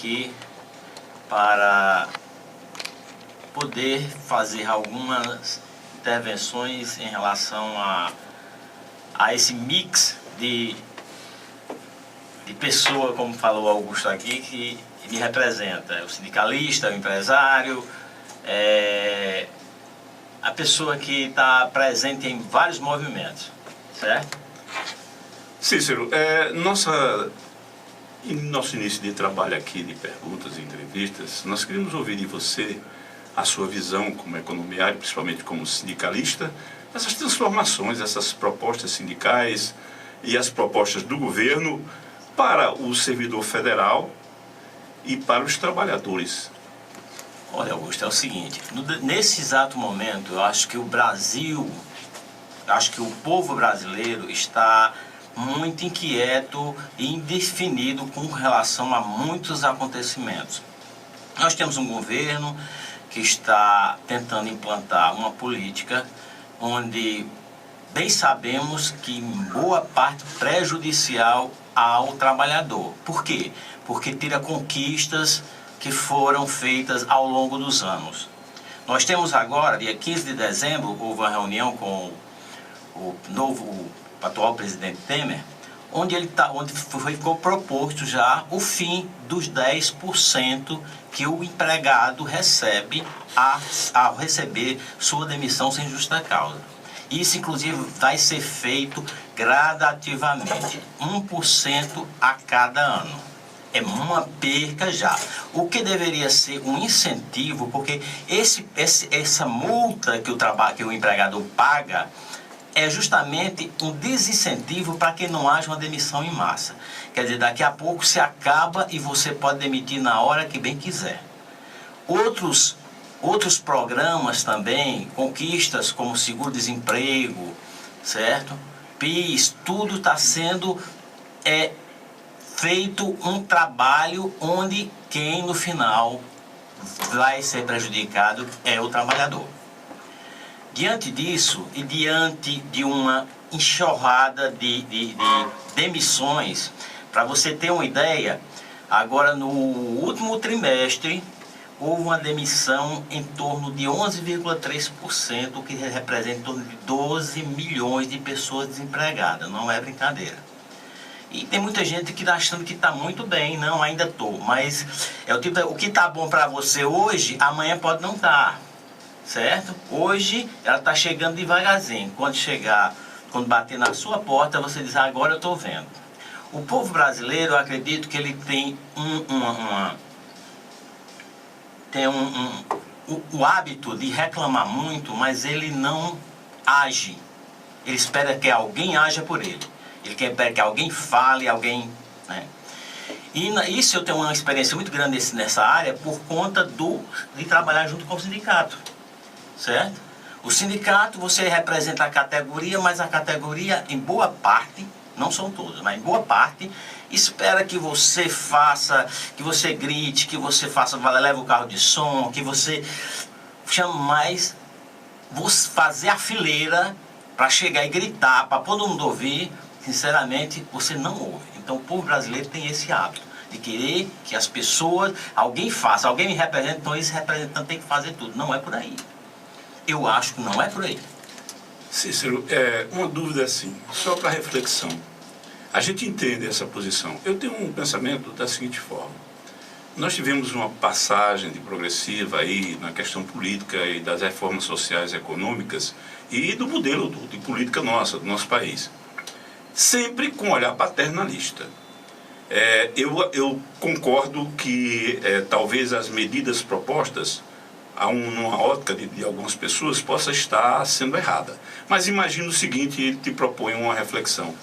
aqui para poder fazer algumas intervenções em relação a esse mix de pessoa, como falou Augusto aqui, que me representa. O sindicalista, o empresário, a pessoa que está presente em vários movimentos, certo? Cícero, em nosso início de trabalho aqui, de perguntas e entrevistas, nós queríamos ouvir de você a sua visão como economiário, principalmente como sindicalista, essas transformações, essas propostas sindicais e as propostas do governo para o servidor federal e para os trabalhadores. Olha, Augusto, é o seguinte, nesse exato momento, eu acho que o povo brasileiro está muito inquieto e indefinido com relação a muitos acontecimentos. Nós temos um governo que está tentando implantar uma política onde bem sabemos que em boa parte prejudicial ao trabalhador. Por quê? Porque tira conquistas que foram feitas ao longo dos anos. Nós temos agora, dia 15 de dezembro, houve uma reunião com o atual presidente Temer, onde ficou proposto já o fim dos 10% que o empregado recebe ao receber sua demissão sem justa causa. Isso, inclusive, vai ser feito gradativamente, 1% a cada ano. É uma perca já. O que deveria ser um incentivo, porque essa multa que o empregador paga é justamente um desincentivo para que não haja uma demissão em massa. Quer dizer, daqui a pouco se acaba e você pode demitir na hora que bem quiser. Outros programas também, conquistas como seguro-desemprego, certo? PIS, tudo está sendo feito um trabalho onde quem no final vai ser prejudicado é o trabalhador. Diante disso e diante de uma enxurrada de demissões, para você ter uma ideia, agora no último trimestre houve uma demissão em torno de 11,3%, que representa em torno de 12 milhões de pessoas desempregadas, não é brincadeira. E tem muita gente que está achando que está muito bem, não, ainda estou, mas o que está bom para você hoje, amanhã pode não estar. Certo? Hoje ela está chegando devagarzinho. Quando bater na sua porta, você diz, agora eu estou vendo. O povo brasileiro, eu acredito que ele tem o hábito de reclamar muito, mas ele não age. Ele espera que alguém haja por ele. Ele quer que alguém fale, alguém... Né? E isso eu tenho uma experiência muito grande nessa área por conta de trabalhar junto com o sindicato. Certo? O sindicato, você representa a categoria, mas a categoria, em boa parte, não são todos, mas em boa parte, espera que você faça, que você grite, que você leve o carro de som, que você chame mais, fazer a fileira para chegar e gritar, para todo mundo ouvir. Sinceramente, você não ouve. Então o povo brasileiro tem esse hábito de querer que as pessoas, alguém faça, alguém me representa, então esse representante tem que fazer tudo. Não é por aí. Eu acho que não é por aí. Cícero, uma dúvida assim, só para reflexão. A gente entende essa posição. Eu tenho um pensamento da seguinte forma. Nós tivemos uma passagem de progressiva aí na questão política e das reformas sociais e econômicas e do modelo de política nossa, do nosso país. Sempre com olhar paternalista. Eu concordo que talvez as medidas propostas numa ótica de algumas pessoas, possa estar sendo errada. Mas imagina o seguinte, ele te propõe uma reflexão.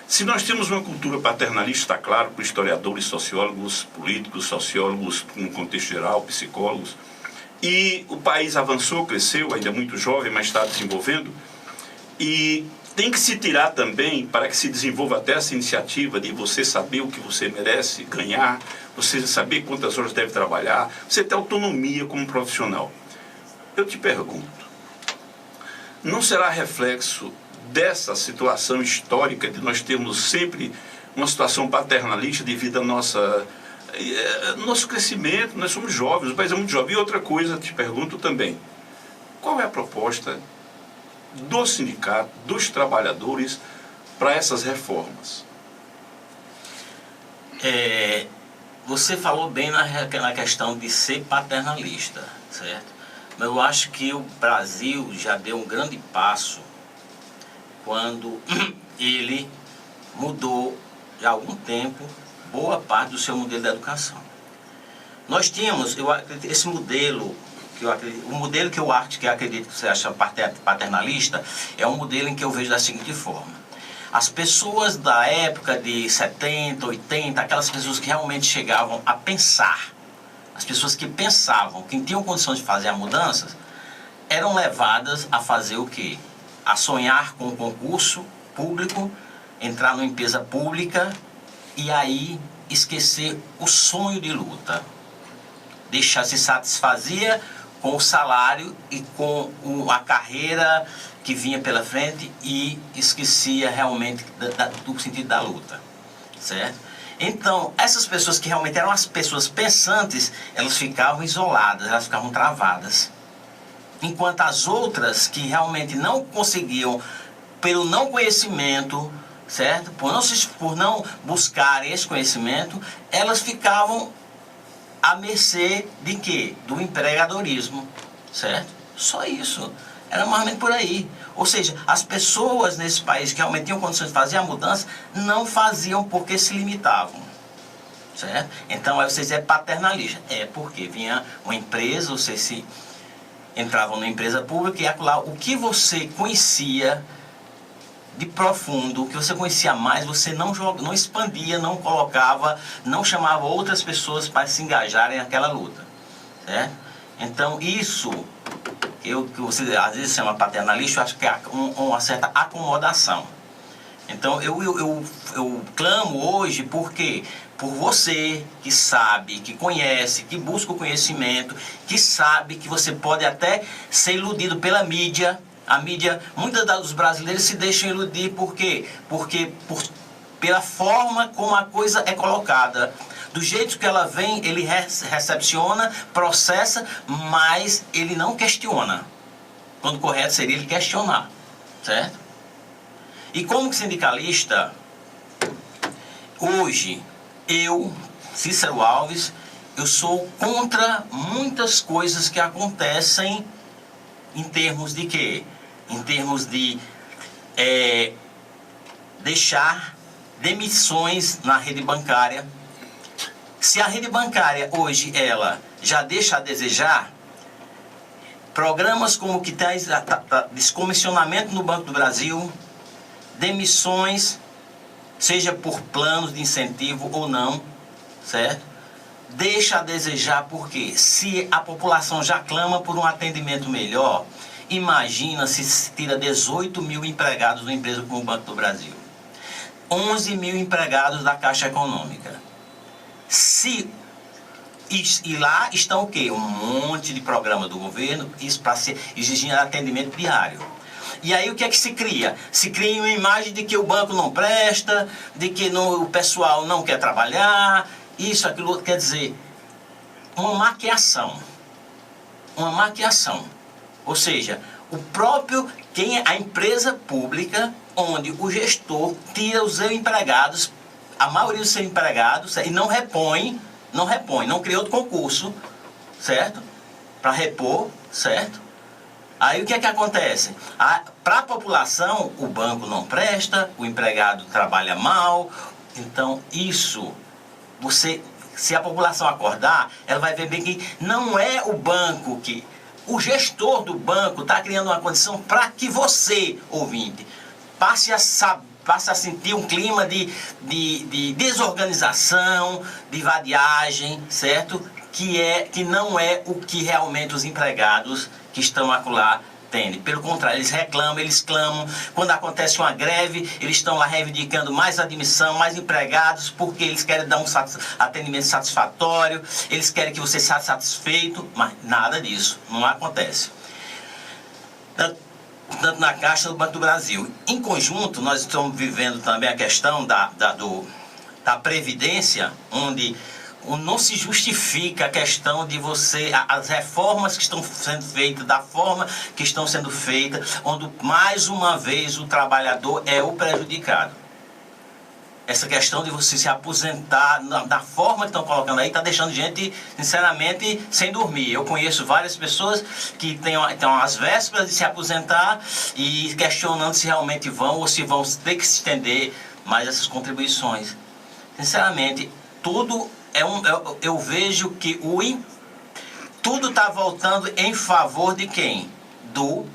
Se nós temos uma cultura paternalista, está claro, por historiadores, sociólogos, políticos, sociólogos, no contexto geral, psicólogos, e o país avançou, cresceu, ainda muito jovem, mas está desenvolvendo, e tem que se tirar também, para que se desenvolva até essa iniciativa de você saber o que você merece ganhar, você saber quantas horas deve trabalhar, você ter autonomia como profissional. Eu te pergunto, não será reflexo dessa situação histórica de nós termos sempre uma situação paternalista devido à nossa Nosso crescimento, nós somos jovens, o país é muito jovem. E outra coisa, te pergunto também, qual é a proposta do sindicato, dos trabalhadores, para essas reformas? Você falou bem na questão de ser paternalista, certo? Mas eu acho que o Brasil já deu um grande passo quando ele mudou, já há algum tempo, boa parte do seu modelo de educação. Nós tínhamos, esse modelo, o modelo que eu acredito que você acha paternalista, é um modelo em que eu vejo da seguinte forma. As pessoas da época de 70, 80, aquelas pessoas que realmente chegavam a pensar, as pessoas que pensavam, que tinham condições de fazer a mudança, eram levadas a fazer o quê? A sonhar com um concurso público, entrar numa empresa pública e aí esquecer o sonho de luta. Se satisfazia com o salário e com a carreira que vinha pela frente e esquecia realmente do sentido da luta, certo? Então, essas pessoas que realmente eram as pessoas pensantes, elas ficavam isoladas, elas ficavam travadas. Enquanto as outras que realmente não conseguiam, pelo não conhecimento, certo? Por não buscarem esse conhecimento, elas ficavam à mercê de quê? Do empregadorismo, certo? Só isso. Era mais ou menos por aí. Ou seja, as pessoas nesse país que realmente tinham condições de fazer a mudança, não faziam porque se limitavam, certo? Então, aí vocês é paternalista. Porque vinha uma empresa, vocês se entravam numa empresa pública e lá, o que você conhecia de profundo, o que você conhecia mais, você não expandia, não colocava, não chamava outras pessoas para se engajarem naquela luta, certo? Então, isso que você às vezes chama paternalista, eu acho que é uma certa acomodação. Então, eu clamo hoje porque por você que sabe, que conhece, que busca o conhecimento, que sabe que você pode até ser iludido pela mídia. A mídia, muitos dos brasileiros se deixam iludir, por quê? Porque pela forma como a coisa é colocada. Do jeito que ela vem, ele recepciona, processa, mas ele não questiona. Quando correto seria ele questionar, certo? E como sindicalista, hoje, eu, Cícero Alves, eu sou contra muitas coisas que acontecem em termos de quê? Em termos de deixar demissões na rede bancária. Se a rede bancária hoje ela já deixa a desejar, programas como que tem descomissionamento no Banco do Brasil, demissões, seja por planos de incentivo ou não, certo? Deixa a desejar porque se a população já clama por um atendimento melhor, imagina se tira 18 mil empregados de uma empresa como o Banco do Brasil, 11 mil empregados da Caixa Econômica. E lá estão o quê? Um monte de programa do governo, isso para ser exigindo atendimento diário. E aí o que é que se cria? Se cria uma imagem de que o banco não presta, de que o pessoal não quer trabalhar, isso, aquilo outro, quer dizer, uma maquiação. Uma maquiação. Ou seja, a empresa pública, onde o gestor tira os seus empregados, a maioria dos seus empregados, e não cria outro concurso, certo? Para repor, certo? Aí o que é que acontece? Para a população, o banco não presta, o empregado trabalha mal. Então, isso, se a população acordar, ela vai ver bem que não é o banco que... O gestor do banco está criando uma condição para que você, ouvinte, passe a sentir um clima de desorganização, de vadiagem, certo? Que não é o que realmente os empregados que estão acolá têm. Pelo contrário, eles reclamam, eles clamam. Quando acontece uma greve, eles estão lá reivindicando mais admissão, mais empregados, porque eles querem dar um atendimento satisfatório, eles querem que você seja satisfeito, mas nada disso, não acontece. Tanto na Caixa do Banco do Brasil. Em conjunto, nós estamos vivendo também a questão da Previdência, onde não se justifica a questão de você, as reformas que estão sendo feitas, da forma que estão sendo feitas, onde mais uma vez o trabalhador é o prejudicado. Essa questão de você se aposentar da forma que estão colocando aí, está deixando gente, sinceramente, sem dormir. Eu conheço várias pessoas que estão às vésperas de se aposentar e questionando se realmente vão ou se vão ter que se estender mais essas contribuições. Sinceramente, tudo eu vejo que tudo está voltando em favor de quem? Do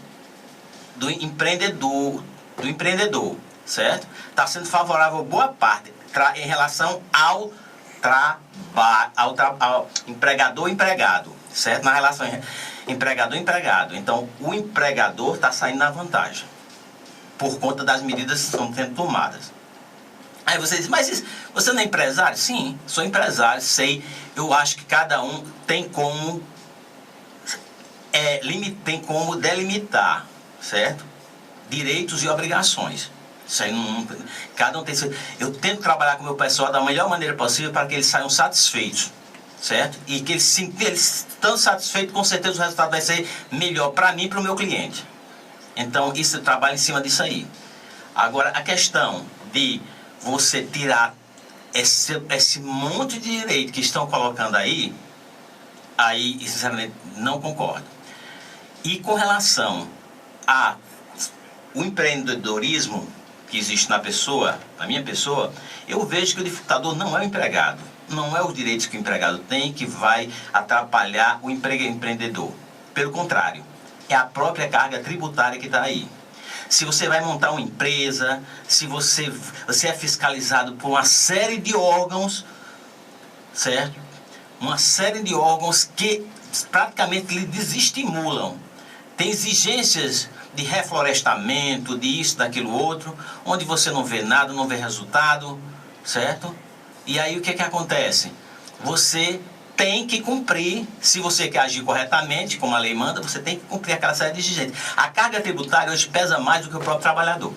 empreendedor, certo? Está sendo favorável boa parte em relação ao empregador-empregado, certo? Na relação empregador-empregado. Então, o empregador está saindo na vantagem por conta das medidas que estão sendo tomadas. Aí você diz, mas você não é empresário? Sim, sou empresário, sei. Eu acho que cada um tem como delimitar, certo? Direitos e obrigações. Isso aí cada um tem. Eu tento trabalhar com o meu pessoal da melhor maneira possível para que eles saiam satisfeitos, certo? E que eles estando satisfeitos, com certeza o resultado vai ser melhor para mim e para o meu cliente. Então, isso eu trabalho em cima disso aí. Agora, a questão de você tirar esse monte de direito que estão colocando aí, sinceramente, não concordo. E com relação ao empreendedorismo que existe na minha pessoa, eu vejo que o dificultador não é o empregado. Não é os direitos que o empregado tem que vai atrapalhar o empreendedor. Pelo contrário, é a própria carga tributária que está aí. Se você vai montar uma empresa, se você é fiscalizado por uma série de órgãos, certo? Uma série de órgãos que praticamente lhe desestimulam. Tem exigências de reflorestamento, disso, daquilo outro, onde você não vê nada, não vê resultado, certo? E aí o que acontece? Você tem que cumprir, se você quer agir corretamente, como a lei manda, você tem que cumprir aquela série de exigências. A carga tributária hoje pesa mais do que o próprio trabalhador.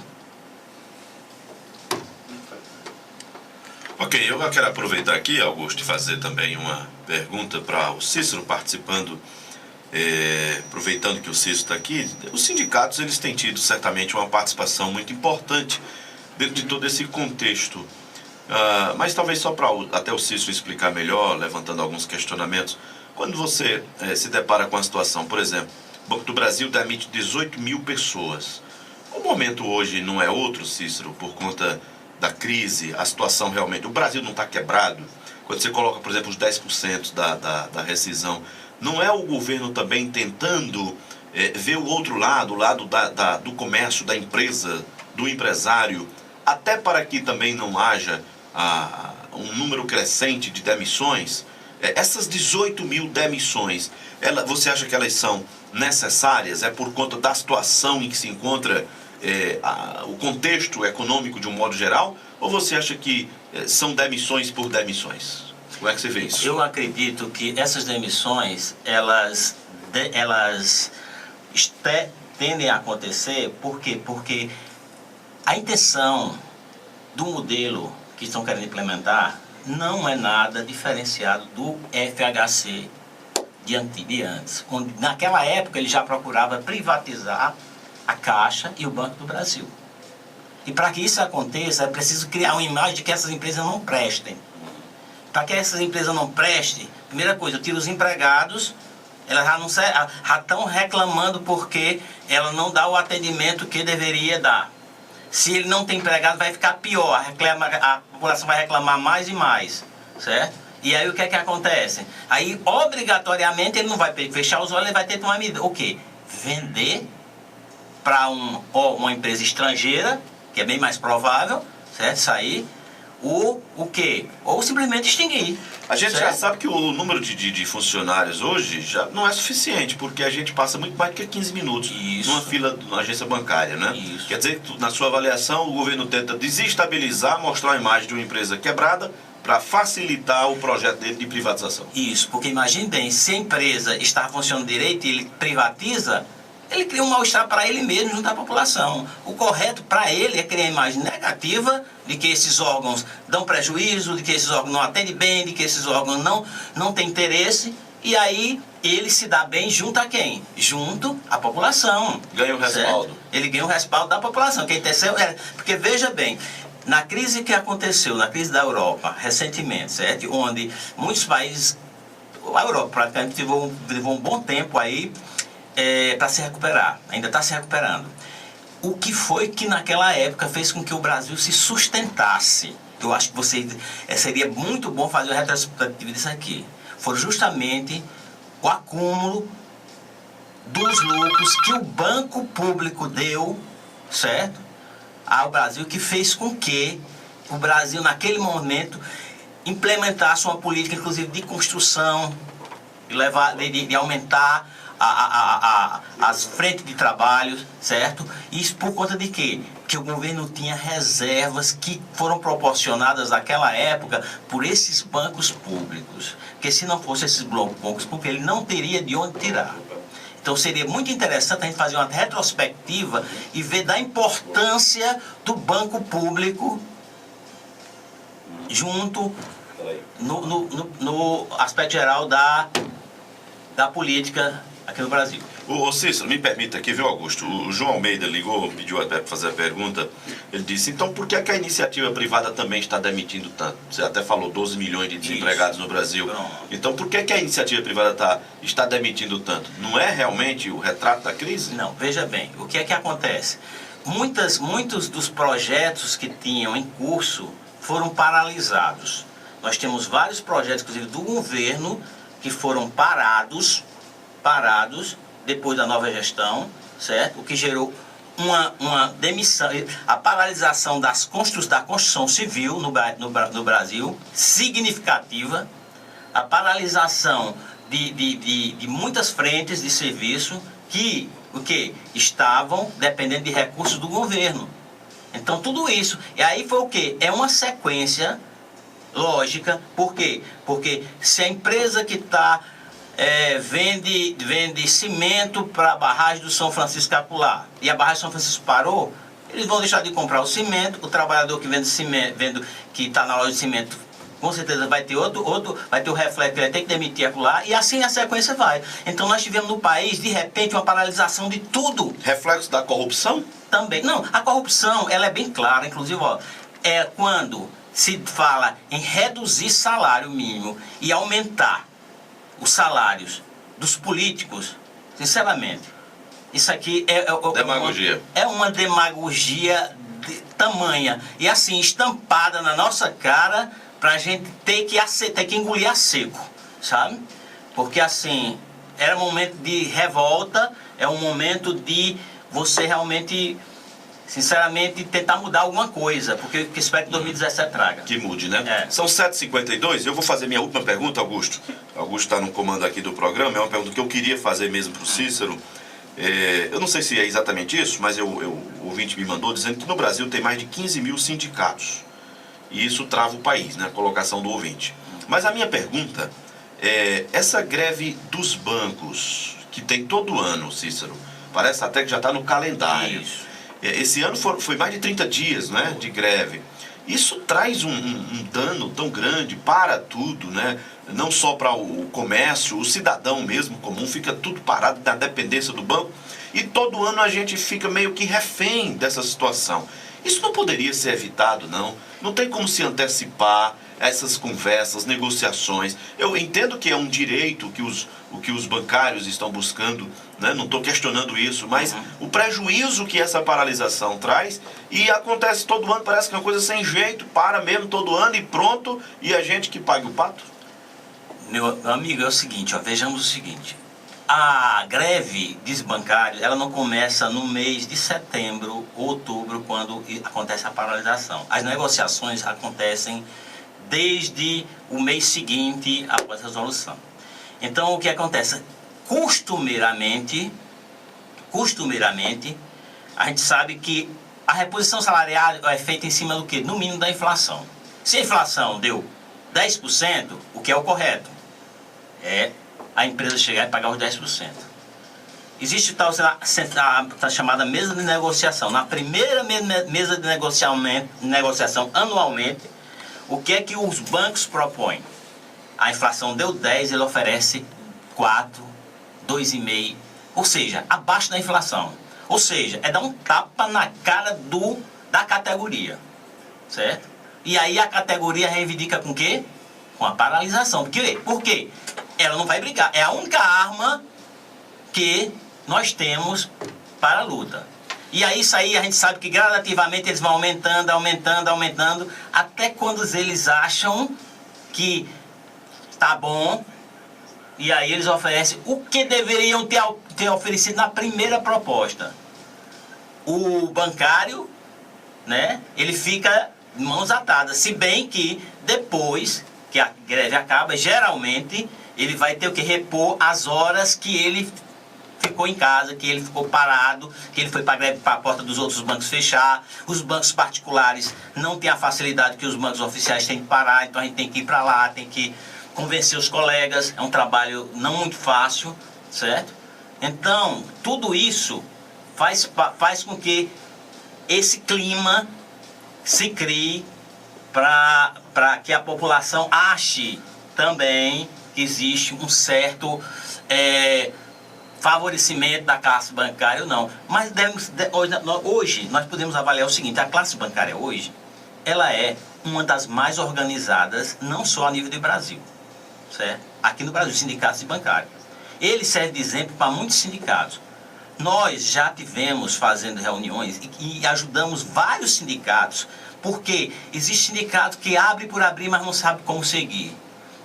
Ok, eu quero aproveitar aqui, Augusto, e fazer também uma pergunta para o Cícero participando. Aproveitando que o Cícero está aqui, os sindicatos eles têm tido certamente uma participação muito importante dentro de todo esse contexto. Mas talvez só para até o Cícero explicar melhor, levantando alguns questionamentos. Quando você se depara com a situação, por exemplo, o Banco do Brasil demite 18 mil pessoas. O momento hoje não é outro, Cícero, por conta da crise, a situação realmente... O Brasil não está quebrado. Quando você coloca, por exemplo, os 10% da rescisão, não é o governo também tentando ver o outro lado, o lado do comércio, da empresa, do empresário, até para que também não haja um número crescente de demissões? Essas 18 mil demissões, você acha que elas são necessárias? É por conta da situação em que se encontra o contexto econômico de um modo geral? Ou você acha que são demissões por demissões? Como é que você vê isso? Eu acredito que essas demissões, elas tendem a acontecer, por quê? Porque a intenção do modelo que estão querendo implementar não é nada diferenciado do FHC de antes. Naquela época ele já procurava privatizar a Caixa e o Banco do Brasil. E para que isso aconteça é preciso criar uma imagem de que essas empresas não prestem. Para que essas empresas não prestem, primeira coisa, eu tiro os empregados, elas já estão reclamando porque ela não dá o atendimento que deveria dar. Se ele não tem empregado, vai ficar pior, a população vai reclamar mais e mais, certo? E aí o que acontece? Aí, obrigatoriamente, ele não vai fechar os olhos, ele vai ter que tomar medida. O quê? Vender para uma empresa estrangeira, que é bem mais provável, certo? Sair. O quê? Ou simplesmente extinguir. A gente certo? já sabe que o número de funcionários hoje já não é suficiente, porque a gente passa muito mais do que 15 minutos numa fila, numa agência bancária, né? Isso. Quer dizer que, na sua avaliação, o governo tenta desestabilizar, mostrar a imagem de uma empresa quebrada para facilitar o projeto dele de privatização. Isso, porque imagine bem, se a empresa está funcionando direito e ele privatiza, ele cria um mal-estar para ele mesmo junto à população. O correto para ele é criar a imagem negativa de que esses órgãos dão prejuízo, de que esses órgãos não atendem bem, de que esses órgãos não têm interesse, e aí ele se dá bem junto a quem? Junto à população. Ganha o respaldo. Certo? Ele ganha o respaldo da população. Que a intenção é, porque veja bem, na crise que aconteceu, na crise da Europa, recentemente, certo? Onde muitos países, a Europa praticamente levou um bom tempo aí para se recuperar, ainda está se recuperando. O que foi que naquela época fez com que o Brasil se sustentasse? Eu acho que seria muito bom fazer uma retrospectiva disso aqui. Foi justamente o acúmulo dos lucros que o banco público deu, certo, ao Brasil, que fez com que o Brasil, naquele momento, implementasse uma política, inclusive, de construção, de aumentar as frentes de trabalho, certo? Isso por conta de quê? Que o governo tinha reservas que foram proporcionadas naquela época por esses bancos públicos. Porque se não fosse esses bancos públicos, ele não teria de onde tirar. Então seria muito interessante a gente fazer uma retrospectiva e ver da importância do banco público junto no aspecto geral da política aqui no Brasil. Ô Cícero, me permita aqui, viu, Augusto? O João Almeida ligou, pediu até para fazer a pergunta. Ele disse, então por que é que a iniciativa privada também está demitindo tanto? Você até falou 12 milhões de desempregados no Brasil. Pronto. Então por que é que a iniciativa privada está demitindo tanto? Não é realmente o retrato da crise? Não, veja bem, o que é que acontece? Muitos dos projetos que tinham em curso foram paralisados. Nós temos vários projetos, inclusive do governo, que foram parados depois da nova gestão, certo? O que gerou uma demissão, a paralisação da construção civil no Brasil, significativa, a paralisação de muitas frentes de serviço que estavam dependendo de recursos do governo. Então tudo isso, e aí foi o quê? É uma sequência lógica. Por quê? Porque se a empresa que vende cimento para a barragem do São Francisco Capular e a barragem do São Francisco parou, eles vão deixar de comprar o cimento. O trabalhador que vende cimento, que está na loja de cimento, com certeza vai ter vai ter o reflexo que ele tem que demitir aquilo lá, e assim a sequência vai. Então nós tivemos no país, de repente, uma paralisação de tudo. Reflexo da corrupção? Também. Não, a corrupção, ela é bem clara, inclusive, é quando se fala em reduzir salário mínimo e aumentar os salários dos políticos, sinceramente, isso aqui demagogia. É uma demagogia tamanha e assim estampada na nossa cara, para a gente ter que engolir a seco, sabe? Porque assim, era um momento de revolta, é um momento de você realmente, sinceramente, tentar mudar alguma coisa, porque eu espero que 2017 traga. Que mude, né? É. São 7h52, eu vou fazer minha última pergunta, Augusto. Augusto está no comando aqui do programa, é uma pergunta que eu queria fazer mesmo para o Cícero. Eu não sei se é exatamente isso, mas o ouvinte me mandou dizendo que no Brasil tem mais de 15 mil sindicatos. E isso trava o país, né? A colocação do ouvinte. Mas a minha pergunta é, essa greve dos bancos, que tem todo ano, Cícero, parece até que já está no calendário. Isso. Esse ano foi mais de 30 dias, né, de greve. Isso traz um dano tão grande para tudo, né? Não só para o comércio, o cidadão mesmo comum, fica tudo parado na dependência do banco. E todo ano a gente fica meio que refém dessa situação. Isso não poderia ser evitado, não. Não tem como se antecipar essas conversas, negociações. Eu entendo que é um direito que os bancários estão buscando, né? Não estou questionando isso, mas o prejuízo que essa paralisação traz, e acontece todo ano, parece que é uma coisa sem jeito, para mesmo todo ano e pronto, e a gente que paga o pato? Meu amigo, é o seguinte, vejamos o seguinte. A greve dos bancários, ela não começa no mês de setembro, outubro, quando acontece a paralisação. As negociações acontecem desde o mês seguinte após a resolução. Então, o que acontece? Costumeiramente, a gente sabe que a reposição salarial é feita em cima do quê? No mínimo da inflação. Se a inflação deu 10%, o que é o correto? É a empresa chegar e pagar os 10%. existe a chamada mesa de negociação. Na primeira mesa de negociação anualmente, o que é que os bancos propõem? A inflação deu 10, ele oferece 4, 2,5, ou seja, abaixo da inflação. Ou seja, é dar um tapa na cara da categoria, certo? E aí a categoria reivindica com o quê? Com a paralisação. Por quê? Ela não vai brigar. É a única arma que nós temos para a luta. E aí isso aí a gente sabe que gradativamente eles vão aumentando, até quando eles acham que tá bom, e aí eles oferecem o que deveriam ter oferecido na primeira proposta. O bancário, né, ele fica de mãos atadas, se bem que depois que a greve acaba, geralmente ele vai ter o que repor as horas que ele ficou em casa, que ele ficou parado, que ele foi para a greve, para a porta dos outros bancos fechar. Os bancos particulares não têm a facilidade que os bancos oficiais têm de parar, então a gente tem que ir para lá, tem que convencer os colegas, é um trabalho não muito fácil, certo? Então, tudo isso faz com que esse clima se crie para que a população ache também que existe um certo favorecimento da classe bancária ou não. Mas hoje nós podemos avaliar o seguinte: a classe bancária hoje, ela é uma das mais organizadas, não só a nível de Brasil, certo? Aqui no Brasil, sindicatos bancários. Ele serve de exemplo para muitos sindicatos. Nós já tivemos fazendo reuniões e ajudamos vários sindicatos, porque existe sindicato que abre por abrir, mas não sabe como seguir.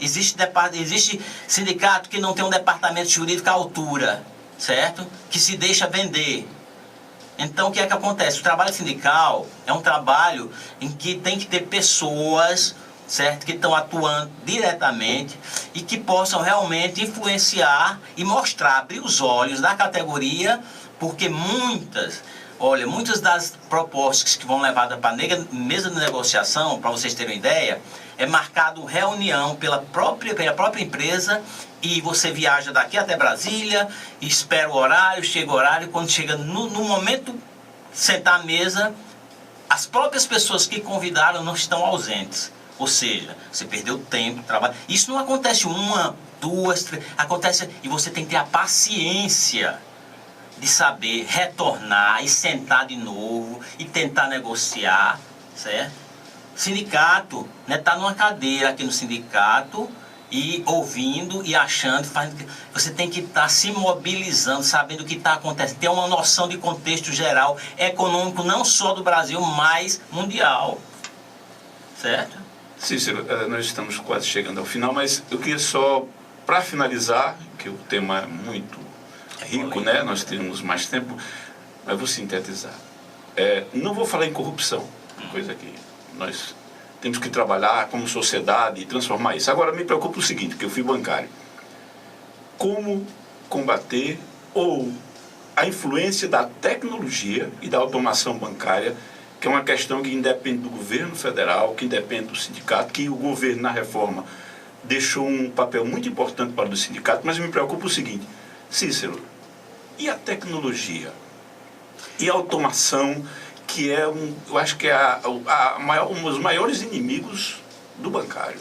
Existe sindicato que não tem um departamento jurídico à altura, certo? Que se deixa vender. Então, o que é que acontece? O trabalho sindical é um trabalho em que tem que ter pessoas, certo, que estão atuando diretamente e que possam realmente influenciar e mostrar, abrir os olhos da categoria, porque muitas das propostas que vão levadas para a mesa de negociação, para vocês terem uma ideia, é marcado reunião pela própria empresa, e você viaja daqui até Brasília, espera o horário, chega o horário, quando chega no momento de sentar à mesa, as próprias pessoas que convidaram não estão ausentes. Ou seja, você perdeu tempo, trabalho. Isso não acontece uma, duas, três, acontece, e você tem que ter a paciência de saber retornar e sentar de novo e tentar negociar, certo? Sindicato, né, tá numa cadeira aqui no sindicato e ouvindo e achando, você tem que estar se mobilizando, sabendo o que está acontecendo, ter uma noção de contexto geral econômico, não só do Brasil, mas mundial, certo? Cícero, nós estamos quase chegando ao final, mas eu queria só, para finalizar, que o tema é muito rico, né? Nós temos mais tempo, mas vou sintetizar. Não vou falar em corrupção, coisa que nós temos que trabalhar como sociedade e transformar isso. Agora, me preocupa o seguinte, porque eu fui bancário. Como combater a influência da tecnologia e da automação bancária, que é uma questão que independe do governo federal, que independe do sindicato, que o governo, na reforma, deixou um papel muito importante para o sindicato, mas me preocupa o seguinte: Cícero, e a tecnologia? E a automação, que eu acho que é um dos maiores inimigos do bancário?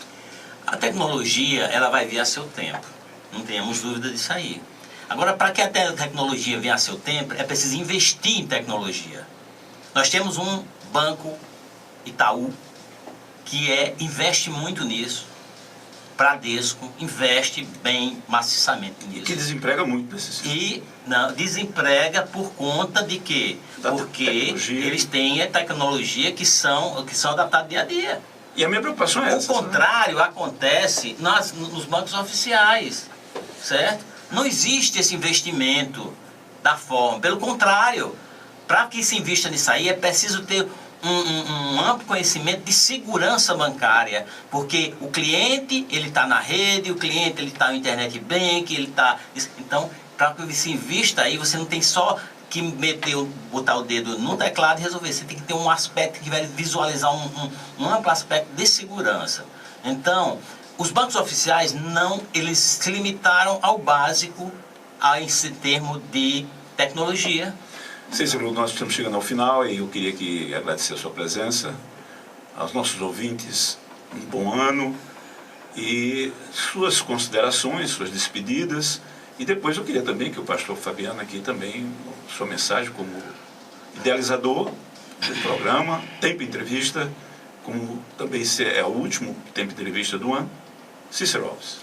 A tecnologia, ela vai vir a seu tempo, não tenhamos dúvida disso aí. Agora, para que a tecnologia venha a seu tempo, é preciso investir em tecnologia. Nós temos um banco, Itaú, que investe muito nisso. Bradesco investe bem maciçamente nisso. Que desemprega muito nesse sistema. E desemprega por conta de quê? Porque eles têm a tecnologia que são adaptadas dia a dia. E a minha preocupação é essa. O contrário acontece nos bancos oficiais, certo? Não existe esse investimento da forma. Pelo contrário, para que se invista nisso aí, é preciso ter um amplo conhecimento de segurança bancária, porque o cliente, ele está na rede, o cliente, ele está no internet bank, ele está... Então, para que se invista aí, você não tem só que botar o dedo no teclado e resolver. Você tem que ter um aspecto que vai visualizar um amplo aspecto de segurança. Então, os bancos oficiais eles se limitaram ao básico esse termo de tecnologia. Cícero, nós estamos chegando ao final e eu queria agradecer a sua presença, aos nossos ouvintes, um bom ano e suas considerações, suas despedidas. E depois eu queria também que o pastor Fabiano aqui também, sua mensagem como idealizador do programa Tempo Entrevista, como também é o último Tempo Entrevista do ano. Cícero Alves.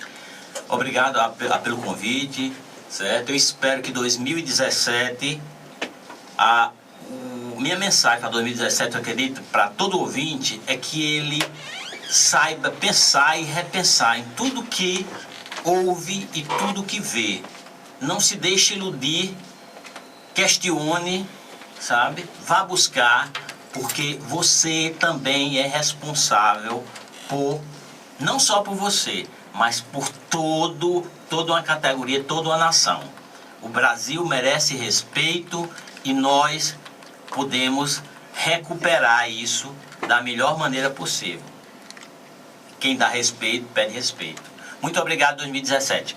Obrigado pelo convite, certo? Eu espero que 2017, minha mensagem para 2017, eu acredito, para todo ouvinte, é que ele saiba pensar e repensar em tudo que ouve e tudo que vê. Não se deixe iludir, questione, sabe? Vá buscar, porque você também é responsável não só por você, mas por toda uma categoria, toda uma nação. O Brasil merece respeito e nós podemos recuperar isso da melhor maneira possível. Quem dá respeito, pede respeito. Muito obrigado, 2017.